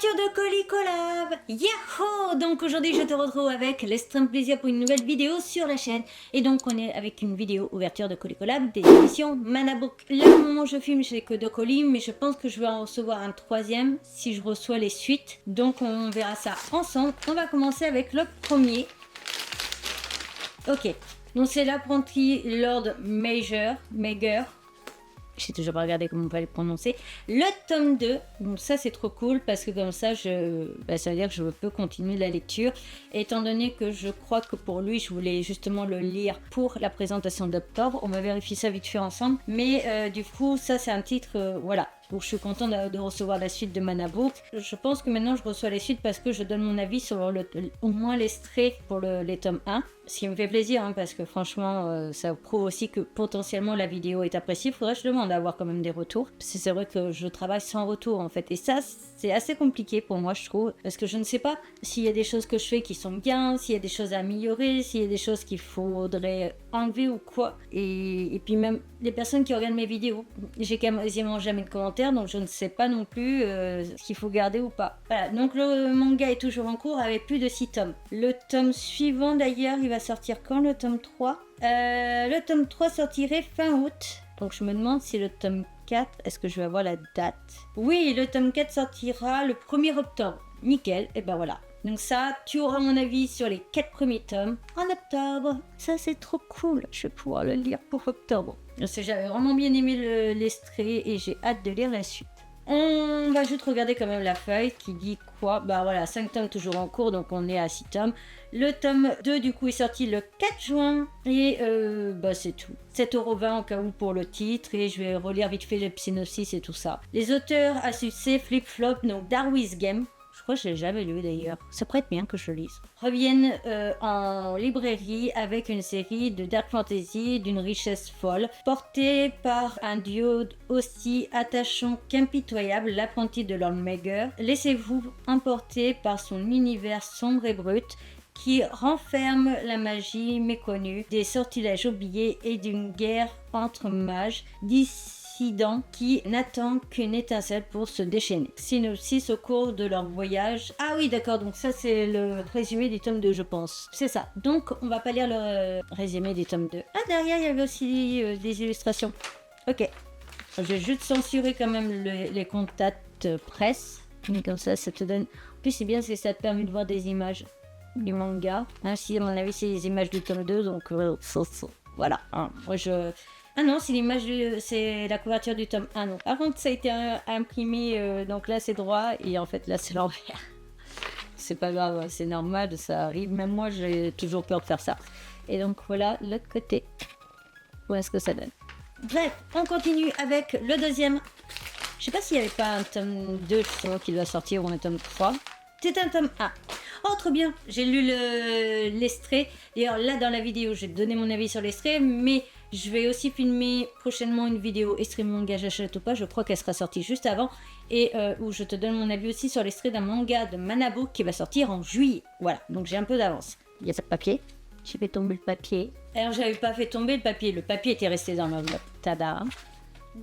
Ouverture de colis collab. Yahoo! Donc aujourd'hui je te retrouve avec l'extrême plaisir pour une nouvelle vidéo sur la chaîne. Et donc on est avec une vidéo ouverture de colis collab des éditions Manabook. Là au moment où je filme j'ai que 2 colis, mais je pense que je vais en recevoir un 3e si je reçois les suites. Donc on verra ça ensemble. On va commencer avec le premier. Ok, donc c'est l'apprenti Lord Major. Je sais toujours pas regarder comment on va le prononcer. Le tome 2, donc ça c'est trop cool parce que comme ça, ça veut dire que je peux continuer la lecture. Étant donné que je crois que pour lui, je voulais justement le lire pour la présentation d'octobre. On va vérifier ça vite fait ensemble. Mais du coup, ça c'est un titre, voilà. Donc je suis contente de recevoir la suite de Manabook. Je pense que maintenant je reçois les suites parce que je donne mon avis sur au moins l'extrait pour les tomes 1. Ce qui me fait plaisir hein, parce que franchement ça prouve aussi que potentiellement la vidéo est appréciée. Faudrait que je demande à avoir quand même des retours. C'est vrai que je travaille sans retour en fait. Et ça c'est assez compliqué pour moi je trouve. Parce que je ne sais pas s'il y a des choses que je fais qui sont bien, s'il y a des choses à améliorer, s'il y a des choses qu'il faudrait enlever ou quoi. Et puis même les personnes qui regardent mes vidéos, j'ai quasiment jamais de commentaires, donc je ne sais pas non plus ce qu'il faut garder ou pas. Voilà, donc le manga est toujours en cours avec plus de 6 tomes. Le tome suivant d'ailleurs, il va sortir quand le tome 3 Le tome 3 sortirait fin août, donc je me demande si le tome 4, est-ce que je vais avoir la date? Oui, le tome 4 sortira le 1er octobre. Nickel, et ben voilà. Donc ça, tu auras mon avis sur les 4 premiers tomes en octobre. Ça, c'est trop cool. Je vais pouvoir le lire pour octobre. J'avais vraiment bien aimé l'extrait et j'ai hâte de lire la suite. On va juste regarder quand même la feuille qui dit quoi. Bah voilà, 5 tomes toujours en cours, donc on est à 6 tomes. Le tome 2 du coup est sorti le 4 juin et bah c'est tout. 7,20€ au cas où pour le titre et je vais relire vite fait le synopsis et tout ça. Les auteurs à succès Flip Flop, donc Darwin's Game. Je crois que je l'ai jamais lu d'ailleurs. Ça pourrait être bien que je le lise. Reviennent en librairie avec une série de dark fantasy d'une richesse folle, portée par un duo aussi attachant qu'impitoyable, l'apprenti de Lord Major. Laissez-vous emporter par son univers sombre et brut qui renferme la magie méconnue, des sortilèges oubliés et d'une guerre entre mages qui n'attend qu'une étincelle pour se déchaîner. Synopsis au cours de leur voyage. Ah oui d'accord, donc ça c'est le résumé du tome 2 je pense. C'est ça. Donc on va pas lire le résumé du tome 2. Ah derrière il y avait aussi des illustrations. Ok. Je vais juste censurer quand même les contacts presse. Mais comme ça te donne... En plus c'est bien parce que ça te permet de voir des images du manga. Hein, si à mon avis c'est les images du tome 2 donc voilà. Hein, moi je... Ah non, c'est l'image, c'est la couverture du tome 1. Donc, par contre, ça a été imprimé, donc là c'est droit et en fait là c'est l'envers. C'est pas grave, c'est normal, ça arrive. Même moi j'ai toujours peur de faire ça. Et donc voilà l'autre côté. Voilà ce que ça donne. Bref, on continue avec le deuxième. Je sais pas s'il n'y avait pas un tome 2 justement qui doit sortir ou un tome 3. C'est un tome 1. Oh trop bien, j'ai lu l'extrait. D'ailleurs là dans la vidéo j'ai donné mon avis sur l'extrait, mais je vais aussi filmer prochainement une vidéo extrait manga j'achète ou pas, je crois qu'elle sera sortie juste avant, et où je te donne mon avis aussi sur l'extrait d'un manga de Manabook qui va sortir en juillet. Voilà, donc j'ai un peu d'avance. Il y a pas de papier, j'ai fait tomber le papier. Alors j'avais pas fait tomber le papier était resté dans l'enveloppe. Tada.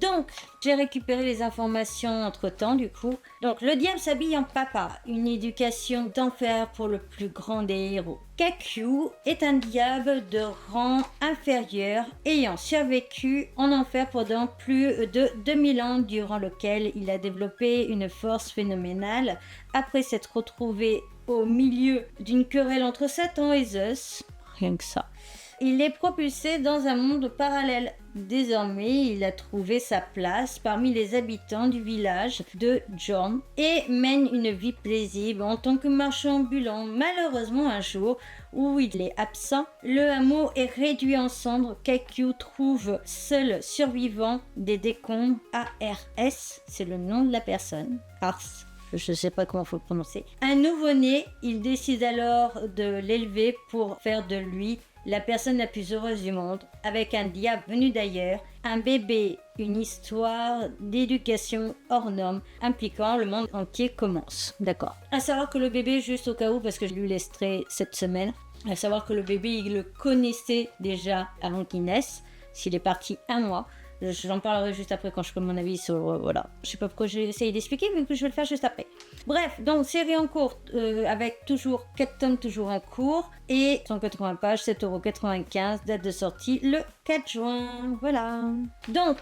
Donc, j'ai récupéré les informations entre-temps, du coup. Donc, le diable s'habille en papa, une éducation d'enfer pour le plus grand des héros. Kakyu est un diable de rang inférieur, ayant survécu en enfer pendant plus de 2000 ans, durant lequel il a développé une force phénoménale. Après s'être retrouvé au milieu d'une querelle entre Satan et Zeus, rien que ça. Il est propulsé dans un monde parallèle. Désormais, il a trouvé sa place parmi les habitants du village de Jorm et mène une vie paisible en tant que marchand ambulant. Malheureusement, un jour où il est absent, le hameau est réduit en cendres. Kakyu trouve seul survivant des décombres. ARS, c'est le nom de la personne. Ars. Je ne sais pas comment il faut le prononcer. Un nouveau-né, il décide alors de l'élever pour faire de lui la personne la plus heureuse du monde, avec un diable venu d'ailleurs, un bébé, une histoire d'éducation hors norme impliquant le monde entier commence. D'accord. À savoir que le bébé, juste au cas où, parce que j'ai lu l'extrait cette semaine, à savoir que le bébé, il le connaissait déjà avant qu'il naisse, s'il est parti un mois. J'en parlerai juste après quand je ferai mon avis sur... voilà. Je sais pas pourquoi j'ai essayé d'expliquer, mais que je vais le faire juste après. Bref, donc série en cours avec toujours 4 tomes toujours en cours et 180 pages, 7,95 €, date de sortie le 4 juin. Voilà. Donc,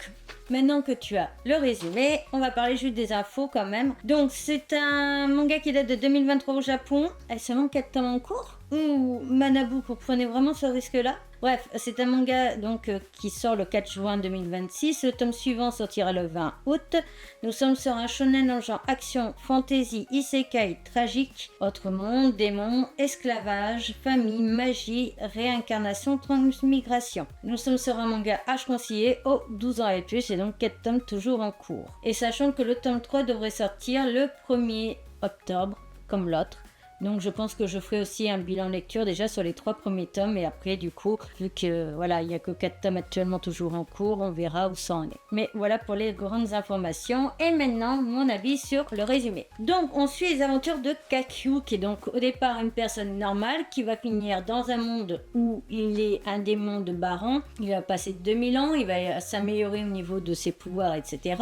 maintenant que tu as le résumé, on va parler juste des infos quand même. Donc, c'est un manga qui date de 2023 au Japon. Elle seulement 4 tomes en cours. Ou Manabook, vous prenez vraiment ce risque-là? Bref, c'est un manga donc qui sort le 4 juin 2026. Le tome suivant sortira le 20 août. Nous sommes sur un shonen en genre action, fantasy, isekai, tragique, autre monde, démons, esclavage, famille, magie, réincarnation, transmigration. Nous sommes sur un manga âge conseillé aux 12 ans et plus et donc 4 tomes toujours en cours. Et sachant que le tome 3 devrait sortir le 1er octobre comme l'autre. Donc je pense que je ferai aussi un bilan lecture déjà sur les 3 premiers tomes et après du coup, vu que voilà, il n'y a que 4 tomes actuellement toujours en cours, on verra où ça en est. Mais voilà pour les grandes informations et maintenant mon avis sur le résumé. Donc on suit les aventures de Kakyu qui est donc au départ une personne normale qui va finir dans un monde où il est un démon de baron. Il va passer 2000 ans, il va s'améliorer au niveau de ses pouvoirs, etc.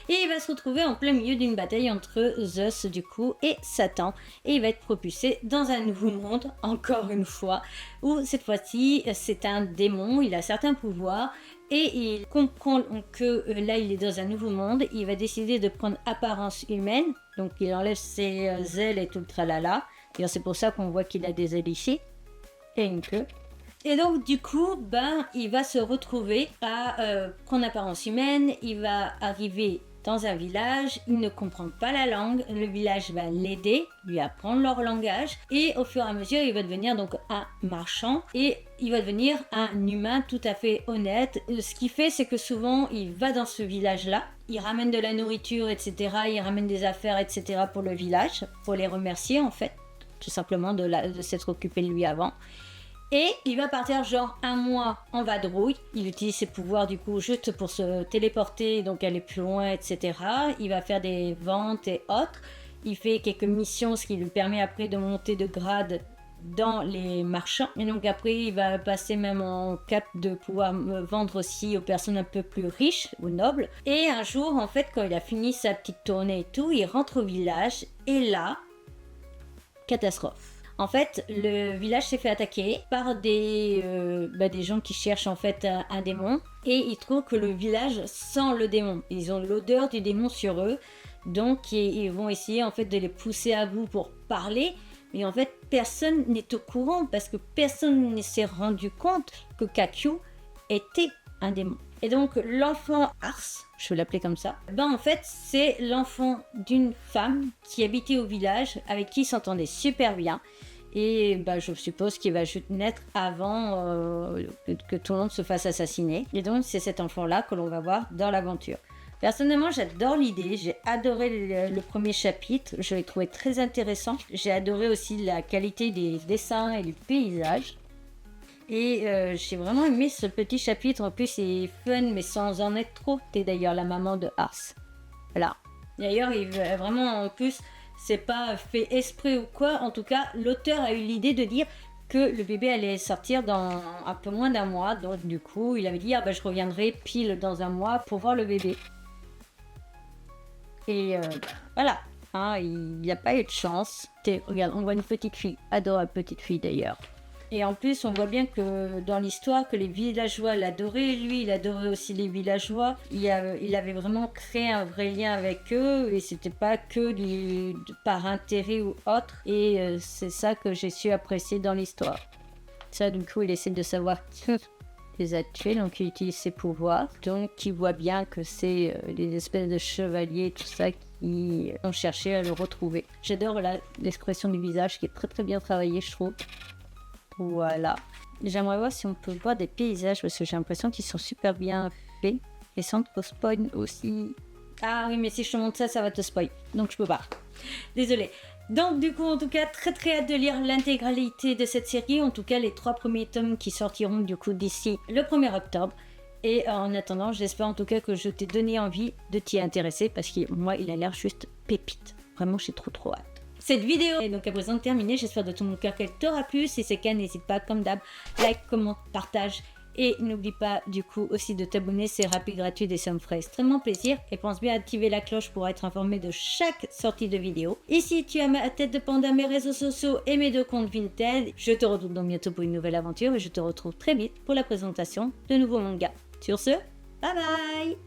Et il va se retrouver en plein milieu d'une bataille entre Zeus du coup et Satan et il va être propulsé dans un nouveau monde, encore une fois, où cette fois-ci c'est un démon, il a certains pouvoirs et il comprend que là il est dans un nouveau monde, il va décider de prendre apparence humaine, donc il enlève ses ailes et tout le tralala, et c'est pour ça qu'on voit qu'il a des ailes ici et une queue. Et donc du coup, il va se retrouver à prendre apparence humaine, il va arriver dans un village, il ne comprend pas la langue, le village va l'aider, lui apprendre leur langage et au fur et à mesure il va devenir donc un marchand et il va devenir un humain tout à fait honnête. Ce qu'il fait c'est que souvent il va dans ce village là, il ramène de la nourriture etc, il ramène des affaires etc pour le village, pour les remercier en fait, tout simplement de s'être occupé de lui avant. Et il va partir genre un mois en vadrouille. Il utilise ses pouvoirs du coup juste pour se téléporter, donc aller plus loin, etc. Il va faire des ventes et autres. Il fait quelques missions, ce qui lui permet après de monter de grade dans les marchands. Et donc après, il va passer même en cap de pouvoir vendre aussi aux personnes un peu plus riches ou nobles. Et un jour, en fait, quand il a fini sa petite tournée et tout, il rentre au village. Et là, catastrophe. En fait, le village s'est fait attaquer par des gens qui cherchent en fait un démon et ils trouvent que le village sent le démon. Ils ont l'odeur du démon sur eux, donc ils vont essayer en fait de les pousser à bout pour parler. Mais en fait, personne n'est au courant parce que personne ne s'est rendu compte que Kakyu était un démon. Et donc l'enfant Ars, je vais l'appeler comme ça, en fait c'est l'enfant d'une femme qui habitait au village avec qui il s'entendait super bien. Et je suppose qu'il va juste naître avant que tout le monde se fasse assassiner. Et donc c'est cet enfant-là que l'on va voir dans l'aventure. Personnellement, j'adore l'idée, j'ai adoré le premier chapitre, je l'ai trouvé très intéressant. J'ai adoré aussi la qualité des dessins et du paysage. Et j'ai vraiment aimé ce petit chapitre, en plus il est fun mais sans en être trop. T'es d'ailleurs la maman de Ars. Voilà. D'ailleurs, il veut vraiment en plus... C'est pas fait exprès ou quoi, en tout cas, l'auteur a eu l'idée de dire que le bébé allait sortir dans un peu moins d'un mois. Donc du coup, il avait dit je reviendrai pile dans un mois pour voir le bébé. Et voilà, il n'y a pas eu de chance. Regarde, on voit une petite fille, adorable petite fille d'ailleurs. Et en plus, on voit bien que dans l'histoire, que les villageois l'adoraient. Lui, il adorait aussi les villageois. Il avait vraiment créé un vrai lien avec eux. Et c'était pas que par intérêt ou autre. Et c'est ça que j'ai su apprécier dans l'histoire. Ça, du coup, il essaie de savoir qui les a tués. Donc, il utilise ses pouvoirs. Donc, il voit bien que c'est des espèces de chevaliers, tout ça, qui ont cherché à le retrouver. J'adore l'expression du visage qui est très très bien travaillée, je trouve. Voilà. J'aimerais voir si on peut voir des paysages parce que j'ai l'impression qu'ils sont super bien faits. Et sans te spoil aussi. Ah oui, mais si je te montre ça, ça va te spoil. Donc je peux pas. Désolée. Donc du coup, en tout cas, très très hâte de lire l'intégralité de cette série. En tout cas, les 3 premiers tomes qui sortiront du coup d'ici le 1er octobre. Et en attendant, j'espère en tout cas que je t'ai donné envie de t'y intéresser parce que moi, il a l'air juste pépite. Vraiment, j'ai trop trop hâte. Cette vidéo est donc à présent terminée, j'espère de tout mon cœur qu'elle t'aura plu. Si c'est le cas, n'hésite pas, comme d'hab, like, comment, partage Et n'oublie pas du coup aussi de t'abonner, c'est rapide, gratuit et ça me ferait extrêmement plaisir. Et pense bien à activer la cloche pour être informé de chaque sortie de vidéo. Et si tu as ma tête de panda, mes réseaux sociaux et mes 2 comptes Vinted, je te retrouve donc bientôt pour une nouvelle aventure et je te retrouve très vite pour la présentation de nouveaux mangas. Sur ce, bye bye!